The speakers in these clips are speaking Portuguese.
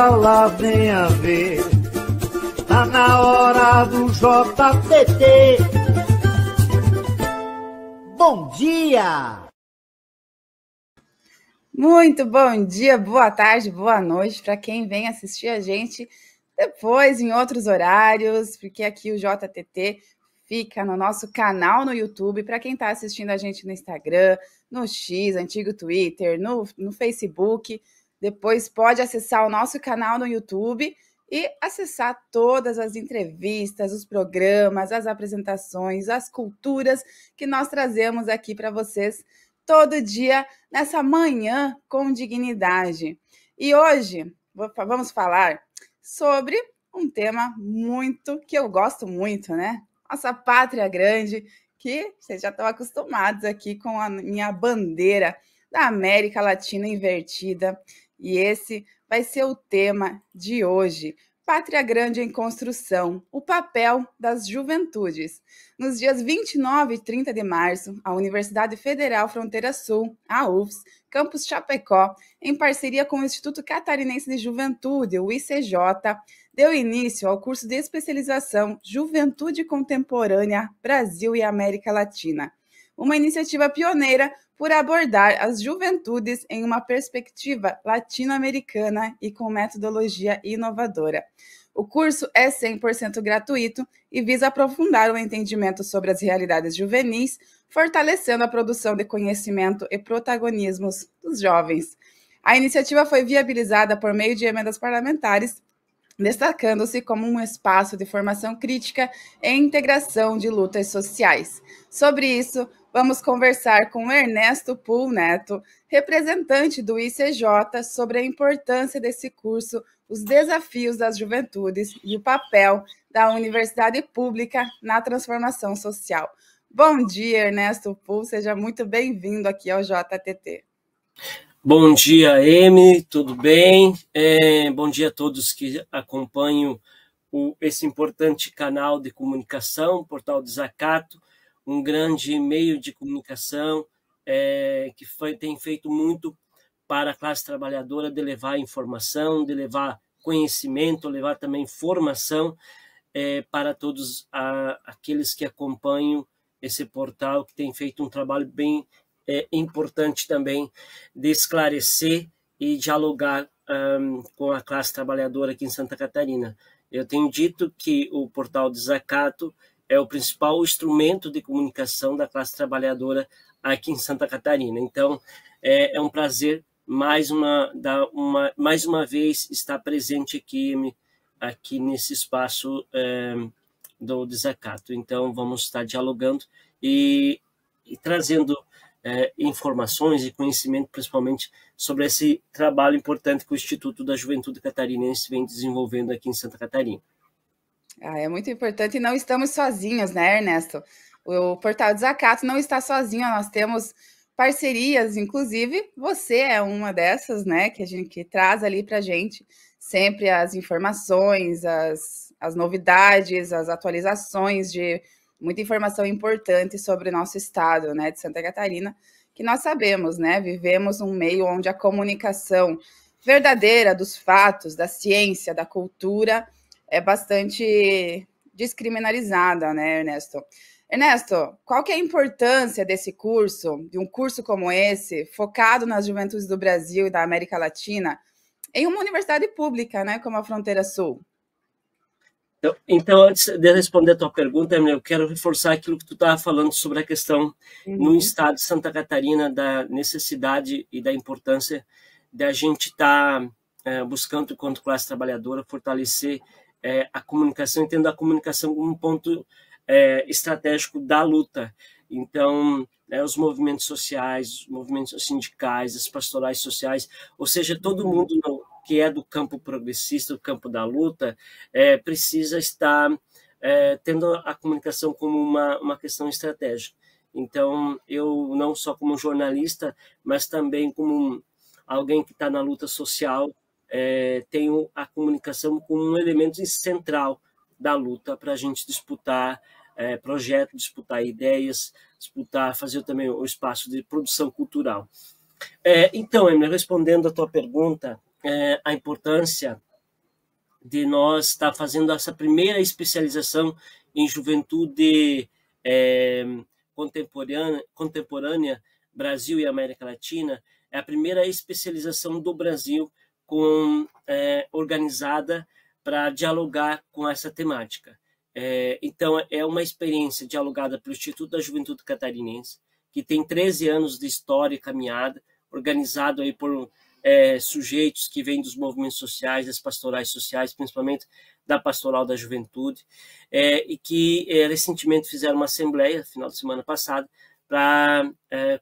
fala, venha ver. Tá na hora do JTT. Bom dia! Muito bom dia, boa tarde, boa noite para quem vem assistir a gente depois em outros horários, porque aqui o JTT fica no nosso canal no YouTube. Para quem está assistindo a gente no Instagram, no X, antigo Twitter, no Facebook, depois pode acessar o nosso canal no YouTube e acessar todas as entrevistas, os programas, as apresentações, as culturas que nós trazemos aqui para vocês todo dia, nessa manhã com dignidade. E hoje vamos falar sobre um tema que eu gosto muito, né? Nossa pátria grande, que vocês já estão acostumados aqui com a minha bandeira da América Latina invertida. E esse vai ser o tema de hoje. Pátria Grande em Construção, o papel das juventudes. Nos dias 29 e 30 de março, a Universidade Federal Fronteira Sul, a UFS, campus Chapecó, em parceria com o Instituto Catarinense de Juventude, o ICJ, deu início ao curso de especialização Juventude Contemporânea, Brasil e América Latina. Uma iniciativa pioneira por abordar as juventudes em uma perspectiva latino-americana e com metodologia inovadora. O curso é 100% gratuito e visa aprofundar o entendimento sobre as realidades juvenis, fortalecendo a produção de conhecimento e protagonismos dos jovens. A iniciativa foi viabilizada por meio de emendas parlamentares, destacando-se como um espaço de formação crítica e integração de lutas sociais. Sobre isso, vamos conversar com Ernesto Pull Neto, representante do ICJ, sobre a importância desse curso, os desafios das juventudes e o papel da universidade pública na transformação social. Bom dia, Ernesto Pull, seja muito bem-vindo aqui ao JTT. Bom dia, Emi, tudo bem? Bom dia a todos que acompanham esse importante canal de comunicação, Portal Desacato, um grande meio de comunicação que tem feito muito para a classe trabalhadora de levar informação, de levar conhecimento, levar também formação para todos aqueles que acompanham esse portal, que tem feito um trabalho bem importante também de esclarecer e dialogar com a classe trabalhadora aqui em Santa Catarina. Eu tenho dito que o Portal Desacato é o principal instrumento de comunicação da classe trabalhadora aqui em Santa Catarina. Então, é um prazer mais uma vez estar presente aqui nesse espaço do Desacato. Então, vamos estar dialogando e trazendo informações e conhecimento, principalmente sobre esse trabalho importante que o Instituto da Juventude Catarinense vem desenvolvendo aqui em Santa Catarina. É muito importante e não estamos sozinhos, né, Ernesto? O Portal Desacato não está sozinho, nós temos parcerias, inclusive você é uma dessas, né, que traz ali para a gente sempre as informações, as novidades, as atualizações de muita informação importante sobre o nosso estado, né, de Santa Catarina, que nós sabemos, né, vivemos um meio onde a comunicação verdadeira dos fatos, da ciência, da cultura, é bastante descriminalizada, né, Ernesto? Ernesto, qual que é a importância desse curso, de um curso como esse, focado nas juventudes do Brasil e da América Latina, em uma universidade pública, né, como a Fronteira Sul? Então, antes de responder a tua pergunta, eu quero reforçar aquilo que tu estava falando sobre a questão no estado de Santa Catarina, da necessidade e da importância de a gente estar buscando, enquanto classe trabalhadora, fortalecer a comunicação, entendo a comunicação como um ponto estratégico da luta. Então, os movimentos sociais, os movimentos sindicais, as pastorais sociais, ou seja, todo mundo que é do campo progressista, do campo da luta, precisa estar tendo a comunicação como uma questão estratégica. Então, eu não só como jornalista, mas também como alguém que está na luta social, tenho a comunicação como um elemento central da luta para a gente disputar projetos, disputar ideias, fazer também o espaço de produção cultural. Então, Emily, respondendo a tua pergunta, a importância de nós estar fazendo essa primeira especialização em juventude contemporânea, Brasil e América Latina. É a primeira especialização do Brasil organizada para dialogar com essa temática. Então, é uma experiência dialogada pelo Instituto da Juventude Catarinense, que tem 13 anos de história e caminhada, organizado aí por sujeitos que vêm dos movimentos sociais, das pastorais sociais, principalmente da Pastoral da Juventude, e que recentemente fizeram uma assembleia, final de semana passada, para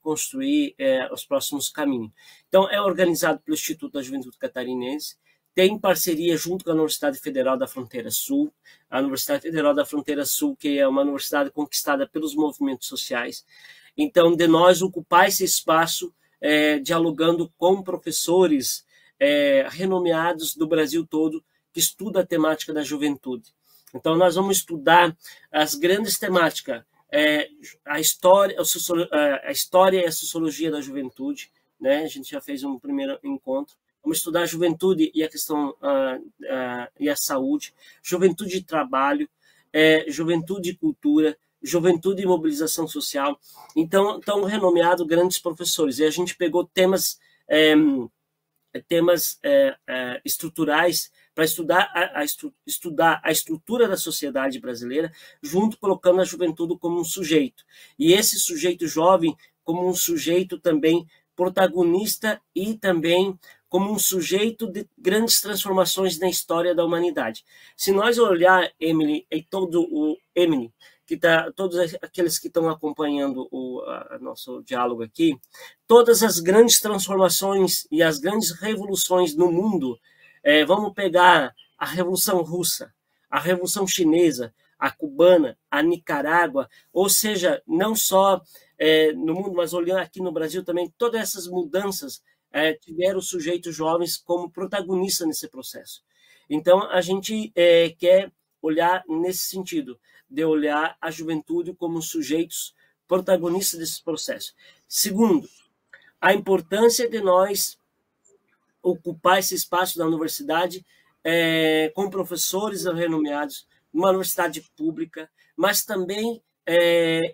construir os próximos caminhos. Então, é organizado pelo Instituto da Juventude Catarinense, tem parceria junto com a Universidade Federal da Fronteira Sul, a Universidade Federal da Fronteira Sul, que é uma universidade conquistada pelos movimentos sociais. Então, de nós ocupar esse espaço dialogando com professores renomeados do Brasil todo que estudam a temática da juventude. Então, nós vamos estudar as grandes temáticas, a história e a sociologia da juventude, né? A gente já fez um primeiro encontro. Vamos estudar a juventude e a questão e a saúde, juventude e trabalho, juventude e cultura, juventude e mobilização social. Então, estão renomeados grandes professores. E a gente pegou temas estruturais para estudar a estrutura da sociedade brasileira, junto colocando a juventude como um sujeito. E esse sujeito jovem como um sujeito também protagonista e também como um sujeito de grandes transformações na história da humanidade. Se nós olhar, Emily, e Emily, todos aqueles que estão acompanhando o nosso diálogo aqui, todas as grandes transformações e as grandes revoluções no mundo, vamos pegar a Revolução Russa, a Revolução Chinesa, a cubana, a Nicarágua, ou seja, não só no mundo, mas olhando aqui no Brasil também, todas essas mudanças tiveram sujeitos jovens como protagonistas nesse processo. Então, a gente quer olhar nesse sentido, de olhar a juventude como sujeitos protagonistas desse processo. Segundo, a importância de nós ocupar esse espaço da universidade com professores renomeados, numa universidade pública, mas também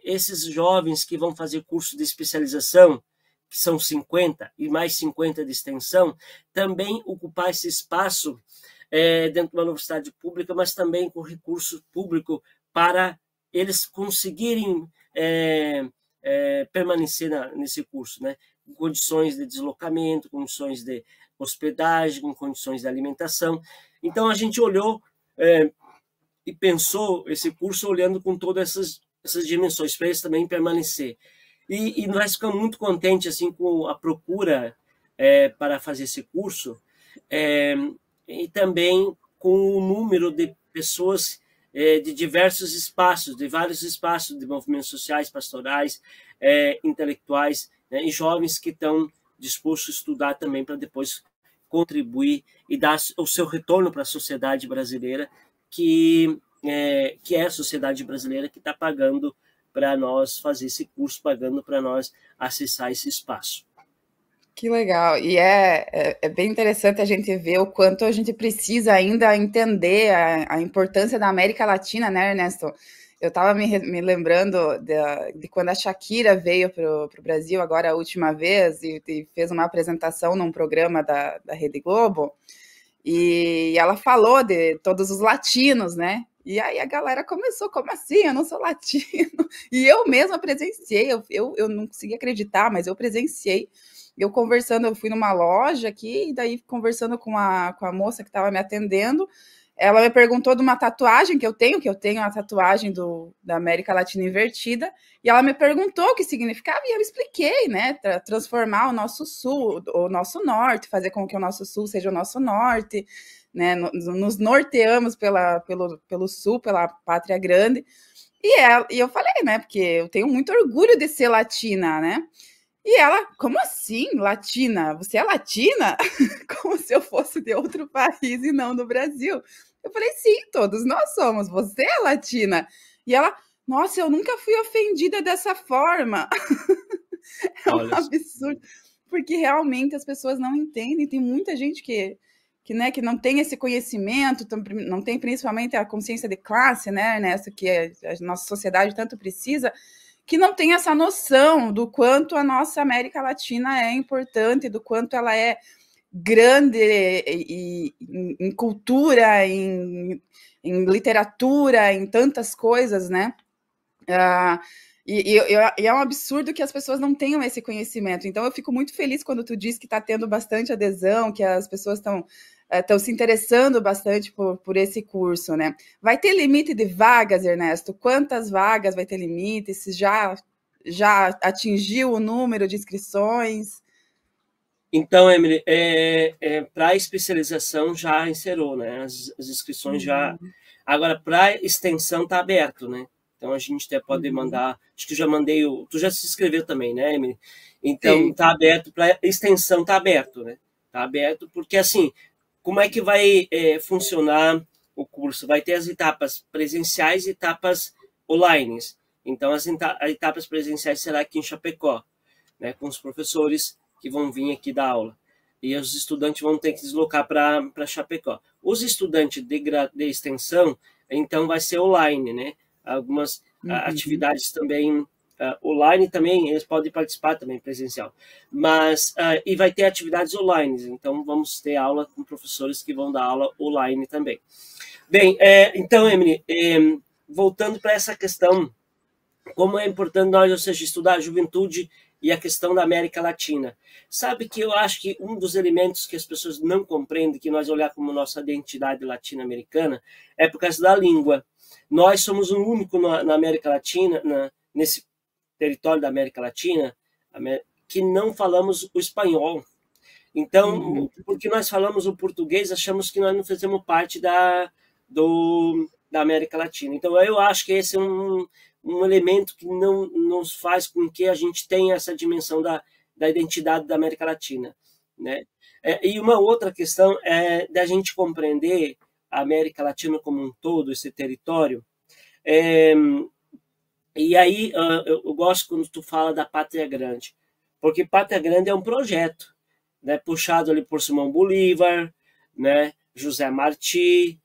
esses jovens que vão fazer curso de especialização, que são 50 e mais 50 de extensão, também ocupar esse espaço dentro de uma universidade pública, mas também com recurso público para eles conseguirem permanecer nesse curso, né? Com condições de deslocamento, condições de hospedagem, com condições de alimentação. Então, a gente olhou e pensou esse curso olhando com todas essas dimensões, para eles também permanecer. E nós ficamos muito contentes assim, com a procura para fazer esse curso e também com o número de pessoas de diversos espaços, de vários espaços de movimentos sociais, pastorais, intelectuais, né, e jovens que estão dispostos a estudar também para depois contribuir e dar o seu retorno para a sociedade brasileira, que é a sociedade brasileira que está pagando para nós fazer esse curso, pagando para nós acessar esse espaço. Que legal, e é bem interessante a gente ver o quanto a gente precisa ainda entender a importância da América Latina, né, Ernesto? Eu estava me lembrando de quando a Shakira veio para o Brasil, agora a última vez, e fez uma apresentação num programa da Rede Globo, e ela falou de todos os latinos, né? E aí a galera começou, como assim? Eu não sou latino. E eu mesma presenciei, eu não consegui acreditar, mas eu presenciei. Eu conversando, eu fui numa loja aqui, e daí conversando com a moça que estava me atendendo, ela me perguntou de uma tatuagem que eu tenho a tatuagem da América Latina invertida, e ela me perguntou o que significava, e eu expliquei, né, transformar o nosso sul, o nosso norte, fazer com que o nosso sul seja o nosso norte, né, nos norteamos pelo sul, pela pátria grande, e eu falei, né, porque eu tenho muito orgulho de ser latina, né, e ela, como assim, latina? Você é latina? Como se eu fosse de outro país e não do Brasil. Eu falei, sim, todos nós somos, você é latina. E ela, nossa, eu nunca fui ofendida dessa forma. É um absurdo, porque realmente as pessoas não entendem. Tem muita gente que né, que não tem esse conhecimento, não tem principalmente a consciência de classe, né, Ernesto, que a nossa sociedade tanto precisa, que não tem essa noção do quanto a nossa América Latina é importante, do quanto ela é grande em cultura, em literatura, em tantas coisas, né? E é um absurdo que as pessoas não tenham esse conhecimento. Então, eu fico muito feliz quando tu diz que está tendo bastante adesão, que as pessoas estão se interessando bastante por esse curso, né? Vai ter limite de vagas, Ernesto? Quantas vagas vai ter limite? Se já atingiu o número de inscrições? Então, Emily, para a especialização já encerrou, né? As inscrições já... Agora, para extensão está aberto, né? Então, a gente até pode mandar... Acho que eu já mandei... Tu já se inscreveu também, né, Emily? Então, está aberto para extensão, está aberto, né? Está aberto porque, assim, como é que vai funcionar o curso? Vai ter as etapas presenciais e etapas online. Então, as etapas presenciais será aqui em Chapecó, né? Com os professores que vão vir aqui dar aula. E os estudantes vão ter que deslocar para Chapecó. Os estudantes de extensão, então, vai ser online, né? Algumas atividades também online também, eles podem participar também presencial. Mas, e vai ter atividades online, então vamos ter aula com professores que vão dar aula online também. Bem, então, Emily, voltando para essa questão, como é importante nós, ou seja, estudar a juventude e a questão da América Latina. Sabe que eu acho que um dos elementos que as pessoas não compreendem, que nós olhar como nossa identidade latino-americana, é por causa da língua. Nós somos o único na América Latina, nesse território da América Latina, que não falamos o espanhol. Então, porque nós falamos o português, achamos que nós não fazemos parte da América Latina. Então, eu acho que esse é um elemento que não nos faz com que a gente tenha essa dimensão da identidade da América Latina, né? E uma outra questão é da gente compreender a América Latina como um todo, esse território. E aí eu gosto quando tu fala da Pátria Grande, porque Pátria Grande é um projeto, né, puxado ali por Simão Bolívar, né, José Martí,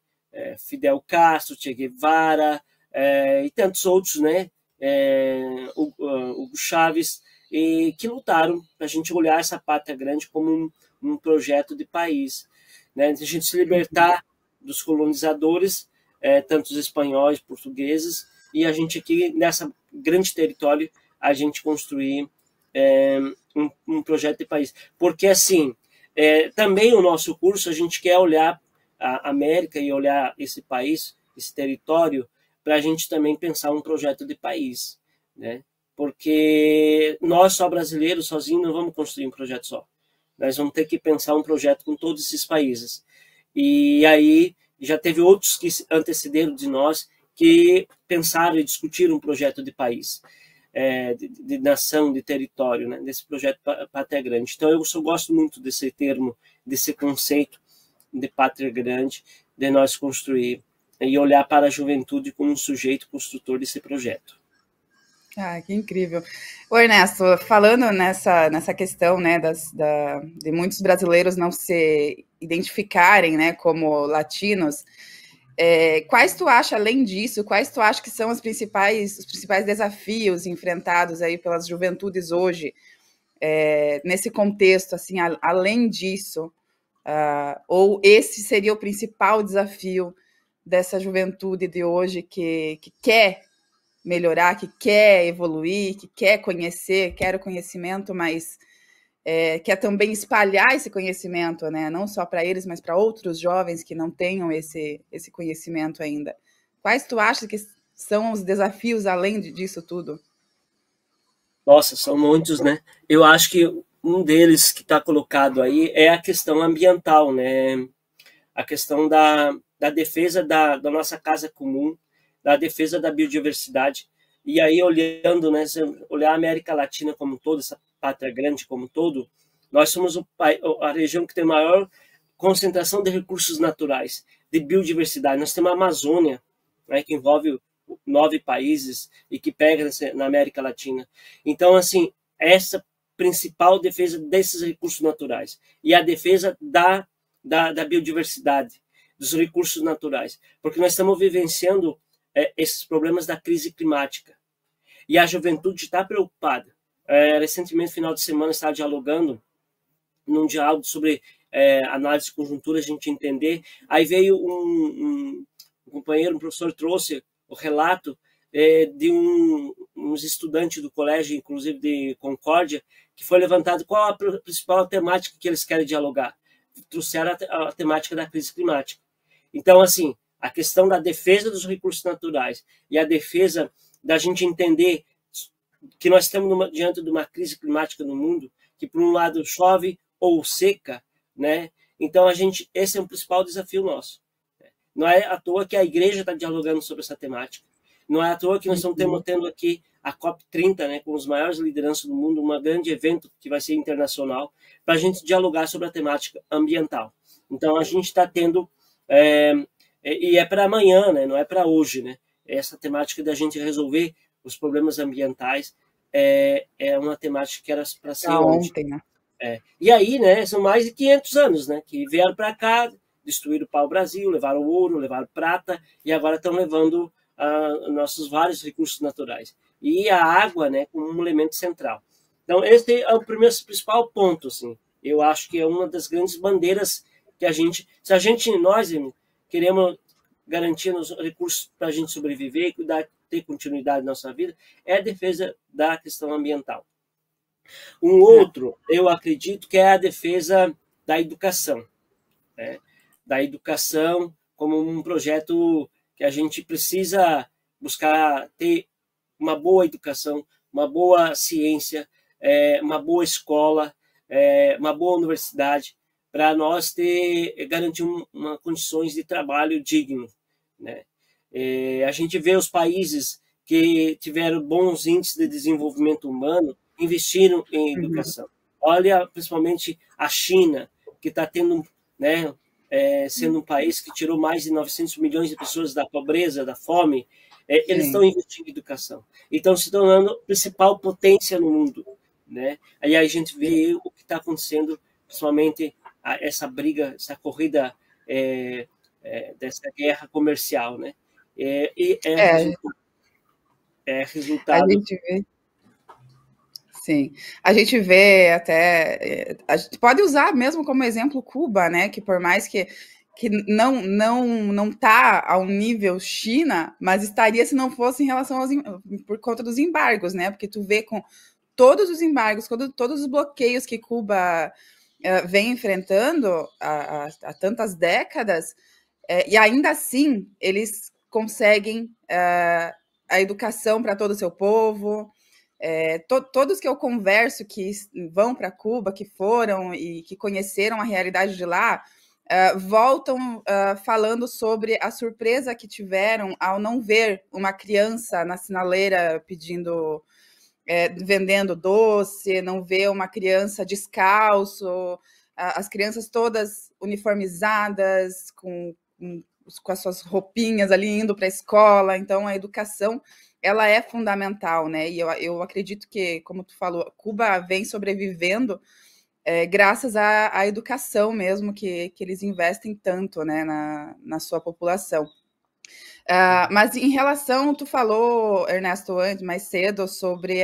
Fidel Castro, Che Guevara, e tantos outros, né, Hugo Chávez, e que lutaram para a gente olhar essa Pátria Grande como um projeto de país, né, a gente se libertar dos colonizadores, tanto os espanhóis, portugueses, e a gente aqui, nessa grande território, a gente construir um projeto de país. Porque, assim, também o nosso curso, a gente quer olhar a América e olhar esse país, esse território, para a gente também pensar um projeto de país, né? Porque nós, só brasileiros, sozinhos, não vamos construir um projeto só. Nós vamos ter que pensar um projeto com todos esses países. E aí, já teve outros que antecederam de nós, que pensaram e discutiram um projeto de país, de nação, de território, né, desse projeto Pátria Grande. Então, eu só gosto muito desse termo, desse conceito de Pátria Grande, de nós construir e olhar para a juventude como um sujeito construtor desse projeto. Ah, que incrível. Ô, Ernesto, falando nessa questão, né, de muitos brasileiros não se identificarem, né, como latinos, quais tu acha, além disso, quais tu acha que são os principais desafios enfrentados aí pelas juventudes hoje, nesse contexto, assim, além disso, ou esse seria o principal desafio dessa juventude de hoje que quer melhorar, que quer evoluir, que quer conhecer, quer o conhecimento, mas quer também espalhar esse conhecimento, né? Não só para eles, mas para outros jovens que não tenham esse conhecimento ainda. Quais tu achas que são os desafios além disso tudo? Nossa, são muitos, né? Eu acho que um deles que está colocado aí é a questão ambiental, né? A questão da defesa da nossa casa comum, da defesa da biodiversidade. E aí, olhando, né, olhar a América Latina como um todo, essa Pátria Grande como um todo, nós somos a região que tem maior concentração de recursos naturais, de biodiversidade. Nós temos a Amazônia, né, que envolve 9 países e que pega na América Latina. Então, assim, essa principal defesa desses recursos naturais e a defesa da biodiversidade, dos recursos naturais, porque nós estamos vivenciando esses problemas da crise climática. E a juventude está preocupada. Recentemente, final de semana, estava dialogando num diálogo sobre análise de conjuntura, a gente entender. Aí veio um companheiro, um professor, trouxe o relato de uns estudantes do colégio, inclusive de Concórdia, que foi levantado qual a principal temática que eles querem dialogar. Trouxeram a temática da crise climática. Então, assim, a questão da defesa dos recursos naturais e a defesa da gente entender que nós estamos diante de uma crise climática no mundo, que por um lado chove ou seca, né? Então, esse é o principal desafio nosso. Não é à toa que a igreja está dialogando sobre essa temática. Não é à toa que nós estamos tendo aqui a COP30, né, com os maiores lideranças do mundo, um grande evento que vai ser internacional, para a gente dialogar sobre a temática ambiental. Então, a gente está tendo, e é para amanhã, né, não é para hoje, né? Essa temática da gente resolver os problemas ambientais é uma temática que era para ser ontem, né? E aí, né, são mais de 500 anos, né, que vieram para cá, destruíram o pau-brasil, levaram ouro, levaram prata, e agora estão levando nossos vários recursos naturais. E a água, né, como um elemento central. Então, esse é o principal ponto, assim. Eu acho que é uma das grandes bandeiras que nós queremos garantir os recursos para a gente sobreviver e ter continuidade na nossa vida, é a defesa da questão ambiental. Um outro, eu acredito que é a defesa da educação, né? Da educação como um projeto que a gente precisa buscar ter uma boa educação, uma boa ciência, uma boa escola, uma boa universidade, para nós garantir condições de trabalho digno, né? A gente vê os países que tiveram bons índices de desenvolvimento humano investiram em educação. Olha, principalmente a China, que está tendo, né, sendo um país que tirou mais de 900 milhões de pessoas da pobreza, da fome, eles estão investindo em educação. E estão se tornando a principal potência no mundo, né? Aí a gente vê o que está acontecendo, principalmente essa briga, essa corrida dessa guerra comercial, né? Resultado. A gente vê. Sim, a gente vê até, a gente pode usar mesmo como exemplo Cuba, né? Que por mais que não está ao nível China, mas estaria se não fosse em relação por conta dos embargos, né? Porque tu vê com todos os embargos, todos os bloqueios que Cuba vem enfrentando há tantas décadas, e ainda assim eles conseguem a educação para todo o seu povo. Todos que eu converso que vão para Cuba, que foram e que conheceram a realidade de lá, voltam falando sobre a surpresa que tiveram ao não ver uma criança na sinaleira vendendo doce, não ver uma criança descalço, as crianças todas uniformizadas, com as suas roupinhas ali indo para a escola. Então, a educação ela é fundamental, né? E eu acredito que, como tu falou, Cuba vem sobrevivendo graças à educação mesmo, que eles investem tanto, né, na sua população. Mas em relação, tu falou, Ernesto, antes, mais cedo, sobre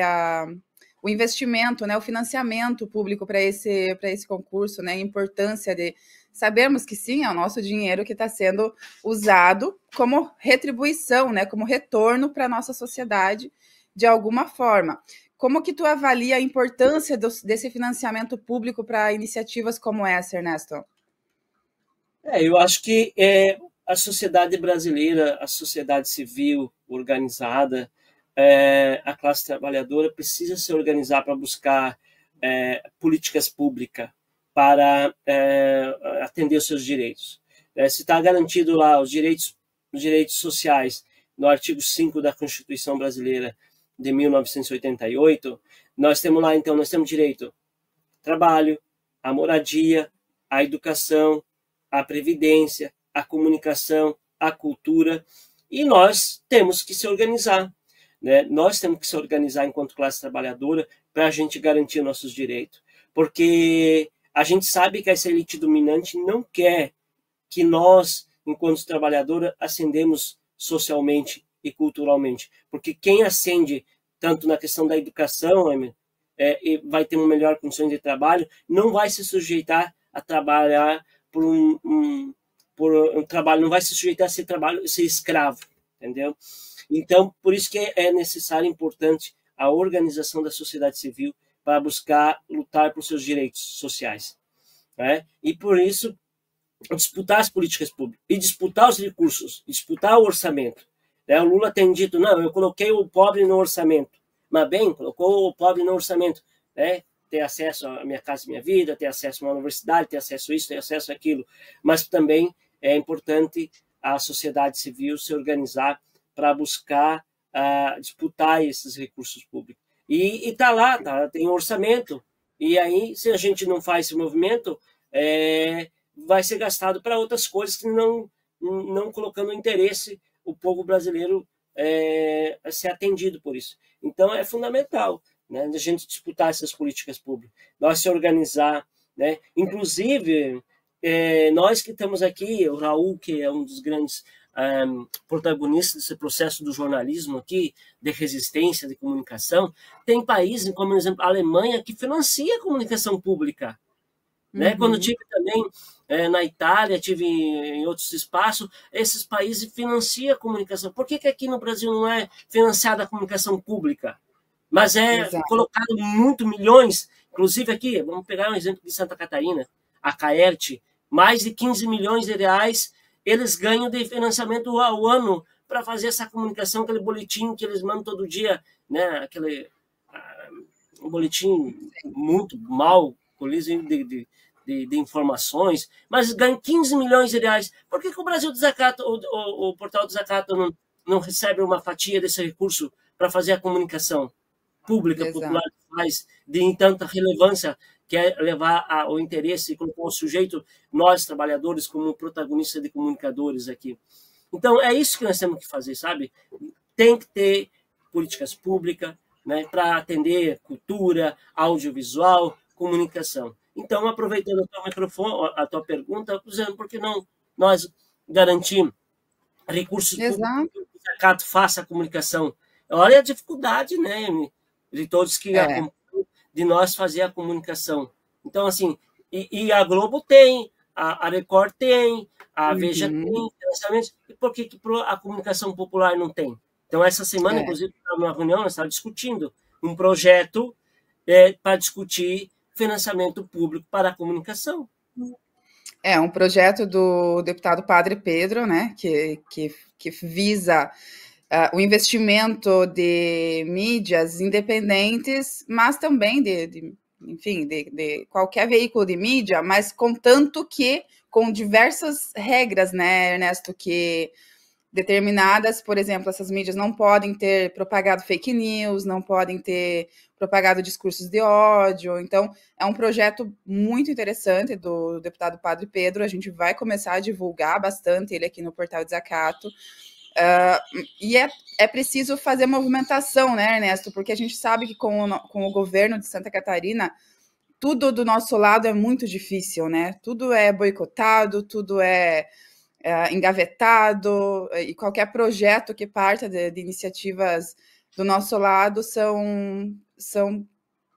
o investimento, né, o financiamento público para esse concurso, né, a importância de sabermos que sim, é o nosso dinheiro que está sendo usado como retribuição, né, como retorno para a nossa sociedade de alguma forma. Como que tu avalia a importância desse financiamento público para iniciativas como essa, Ernesto? Eu acho que a sociedade brasileira, a sociedade civil organizada, a classe trabalhadora precisa se organizar para buscar políticas públicas para atender os seus direitos. Se está garantido lá os direitos sociais no artigo 5 da Constituição Brasileira de 1988, nós temos lá, então, nós temos direito ao trabalho, à moradia, à educação, à previdência, à comunicação, à cultura, e nós temos que se organizar, né? Nós temos que se organizar enquanto classe trabalhadora para a gente garantir nossos direitos, porque a gente sabe que essa elite dominante não quer que nós, enquanto trabalhadores, ascendemos socialmente e culturalmente. Porque quem ascende, tanto na questão da educação, e vai ter uma melhor condição de trabalho, não vai se sujeitar a trabalhar por um trabalho, não vai se sujeitar a ser escravo, entendeu? Então, por isso que é necessário, importante, a organização da sociedade civil para buscar lutar por seus direitos sociais, né? E por isso, disputar as políticas públicas, e disputar os recursos, disputar o orçamento, né? O Lula tem dito, não, eu coloquei o pobre no orçamento, mas bem, colocou o pobre no orçamento, né? Ter acesso à Minha Casa Minha Vida, ter acesso a uma universidade, ter acesso a isso, ter acesso a aquilo, mas também é importante a sociedade civil se organizar para buscar disputar esses recursos públicos. E está lá, tem um orçamento, e aí, se a gente não faz esse movimento, vai ser gastado para outras coisas que não colocando interesse o povo brasileiro a ser atendido por isso. Então, é fundamental, né, a gente disputar essas políticas públicas, nós se organizar, né? Inclusive, nós que estamos aqui, o Raul, que é um dos grandes protagonistas desse processo do jornalismo aqui, de resistência, de comunicação, tem países, como, por exemplo, a Alemanha, que financia a comunicação pública. Né? Quando tive também na Itália, tive em outros espaços, esses países financiam a comunicação. Por que aqui no Brasil não é financiada a comunicação pública? Mas colocado muito milhões, inclusive aqui, vamos pegar um exemplo de Santa Catarina, a Caert, mais de 15 milhões de reais eles ganham de financiamento ao ano para fazer essa comunicação, aquele boletim que eles mandam todo dia, né? Aquele um boletim muito mal, coliso de informações, mas ganham 15 milhões de reais. Por que o Brasil Desacato, o portal Desacato, não recebe uma fatia desse recurso para fazer a comunicação pública, popular, que faz de tanta relevância, que é levar o interesse e colocar o sujeito, nós trabalhadores, como protagonistas de comunicadores aqui. Então, é isso que nós temos que fazer, sabe? Tem que ter políticas públicas, né, para atender cultura, audiovisual, comunicação. Então, aproveitando o teu microfone, a tua pergunta, por que não nós garantimos recursos públicos que o Desacato faça a comunicação? Olha a dificuldade, né, de todos que acompanham, de nós fazer a comunicação. Então, assim, e a Globo tem, a Record tem, a Veja tem, e por que a comunicação popular não tem? Então, essa semana, inclusive, numa reunião, nós estávamos discutindo um projeto para discutir financiamento público para a comunicação. É um projeto do deputado Padre Pedro, né, que visa o investimento de mídias independentes, mas também enfim, de qualquer veículo de mídia, mas contanto que com diversas regras, né, Ernesto, que determinadas, por exemplo, essas mídias não podem ter propagado fake news, não podem ter propagado discursos de ódio. Então, é um projeto muito interessante do deputado Padre Pedro. A gente vai começar a divulgar bastante ele aqui no Portal Desacato. E é preciso fazer movimentação, né, Ernesto? Porque a gente sabe que com o governo de Santa Catarina, tudo do nosso lado é muito difícil, né? Tudo é boicotado, tudo é engavetado, e qualquer projeto que parta de iniciativas do nosso lado são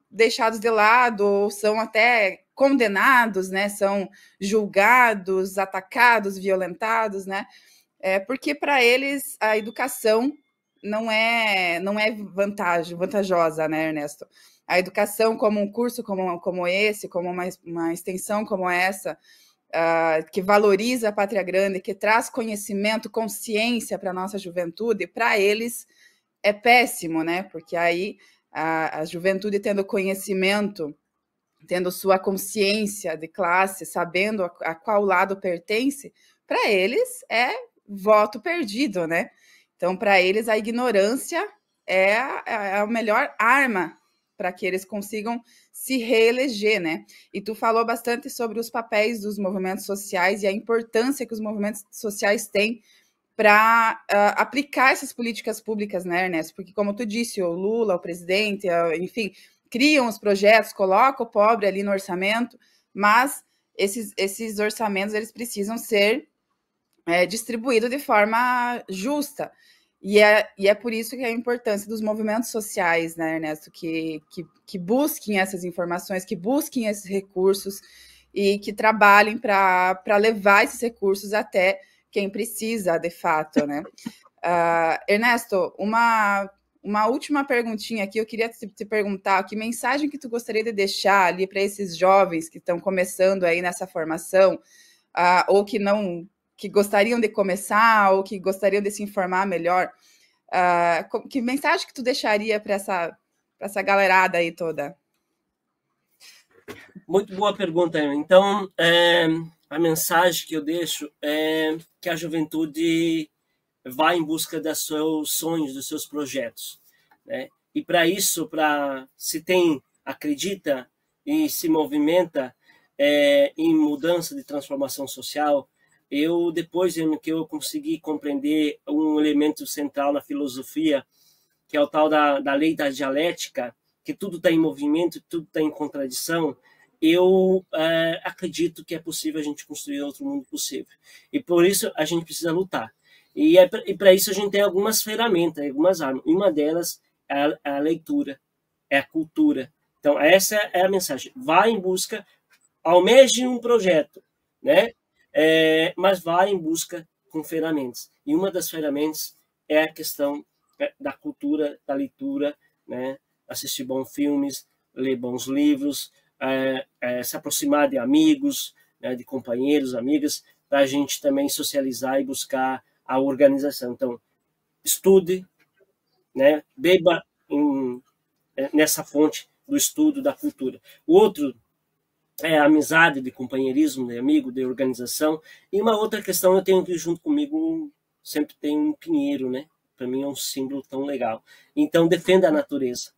deixados de lado, ou são até condenados, né? São julgados, atacados, violentados, né? Porque para eles a educação não é vantajosa, né, Ernesto? A educação como um curso como esse, como uma extensão como essa, que valoriza a pátria grande, que traz conhecimento, consciência para a nossa juventude, para eles é péssimo, né? Porque aí a juventude tendo conhecimento, tendo sua consciência de classe, sabendo a qual lado pertence, para eles é voto perdido, né? Então, para eles, a ignorância é a melhor arma para que eles consigam se reeleger, né? E tu falou bastante sobre os papéis dos movimentos sociais e a importância que os movimentos sociais têm para aplicar essas políticas públicas, né, Ernesto? Porque, como tu disse, o Lula, o presidente, enfim, criam os projetos, colocam o pobre ali no orçamento, mas esses orçamentos eles precisam ser distribuídos de forma justa. E é por isso que é a importância dos movimentos sociais, né, Ernesto, que busquem essas informações, que busquem esses recursos e que trabalhem para levar esses recursos até quem precisa, de fato, né? Ernesto, uma última perguntinha aqui, eu queria te perguntar que mensagem que tu gostaria de deixar ali para esses jovens que estão começando aí nessa formação, ou que gostariam de começar, ou que gostariam de se informar melhor, que mensagem que tu deixaria para essa galerada aí toda? Muito boa pergunta. Então, a mensagem que eu deixo é que a juventude vá em busca dos seus sonhos, dos seus projetos, né? E para isso, se acredita e se movimenta em mudança de transformação social, depois que eu consegui compreender um elemento central na filosofia, que é o tal da lei da dialética, que tudo está em movimento, tudo está em contradição, eu acredito que é possível a gente construir outro mundo possível. E por isso a gente precisa lutar. E para isso a gente tem algumas ferramentas, algumas armas. Uma delas é a leitura, é a cultura. Então essa é a mensagem. Vá em busca, almeje um projeto, né? Mas vá em busca com ferramentas. E uma das ferramentas é a questão da cultura, da leitura, né? Assistir bons filmes, ler bons livros, se aproximar de amigos, né? De companheiros, amigas, para a gente também socializar e buscar a organização. Então, estude, né? Beba nessa fonte do estudo da cultura. O outro é a amizade, de companheirismo, de amigo, de organização. E uma outra questão, eu tenho que junto comigo sempre tem um pinheiro, né? Para mim é um símbolo tão legal. Então, defenda a natureza.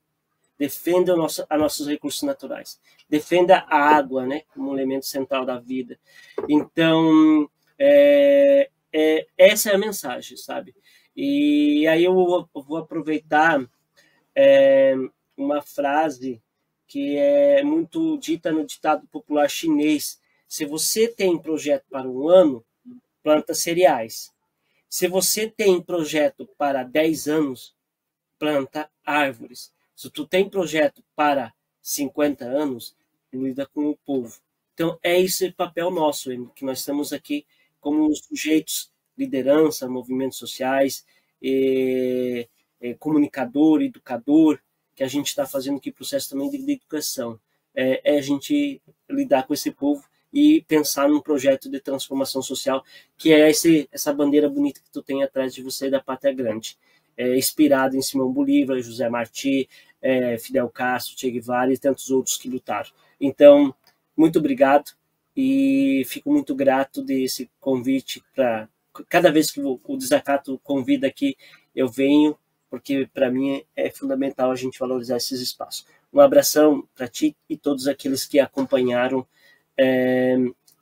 Defenda os nossos recursos naturais. Defenda a água, né? Como um elemento central da vida. Então, essa é a mensagem, sabe? E aí eu vou aproveitar uma frase que é muito dita no ditado popular chinês. Se você tem projeto para um ano, planta cereais. Se você tem projeto para 10 anos, planta árvores. Se tu tem projeto para 50 anos, lida com o povo. Então, é esse papel nosso, que nós estamos aqui como sujeitos, liderança, movimentos sociais, comunicador, educador, que a gente está fazendo aqui processo também de educação. A gente lidar com esse povo e pensar num projeto de transformação social, que é essa bandeira bonita que tu tem atrás de você da Pátria Grande. Inspirado em Simão Bolívar, José Martí, Fidel Castro, Che Guevara e tantos outros que lutaram. Então, muito obrigado e fico muito grato desse convite. Cada vez que o Desacato convida aqui, eu venho, porque para mim é fundamental a gente valorizar esses espaços. Um abração para ti e todos aqueles que acompanharam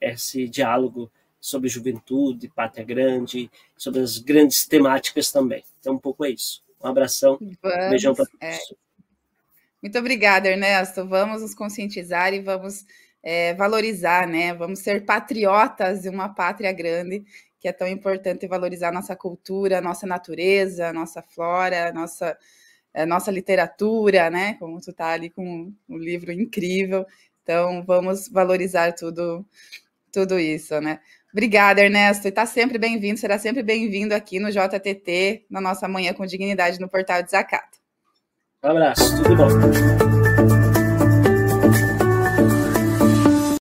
esse diálogo sobre juventude, Pátria Grande, sobre as grandes temáticas também. Então, um pouco é isso. Um abração, um beijão para todos. Muito obrigada, Ernesto. Vamos nos conscientizar e vamos valorizar, né? Vamos ser patriotas de uma pátria grande, que é tão importante valorizar nossa cultura, nossa natureza, nossa flora, nossa literatura, né? Como tu tá ali com um livro incrível. Então, vamos valorizar tudo isso, né? Obrigada, Ernesto. E está sempre bem-vindo, será sempre bem-vindo aqui no JTT, na nossa Manhã com Dignidade no Portal Desacato. Um abraço, tudo bom.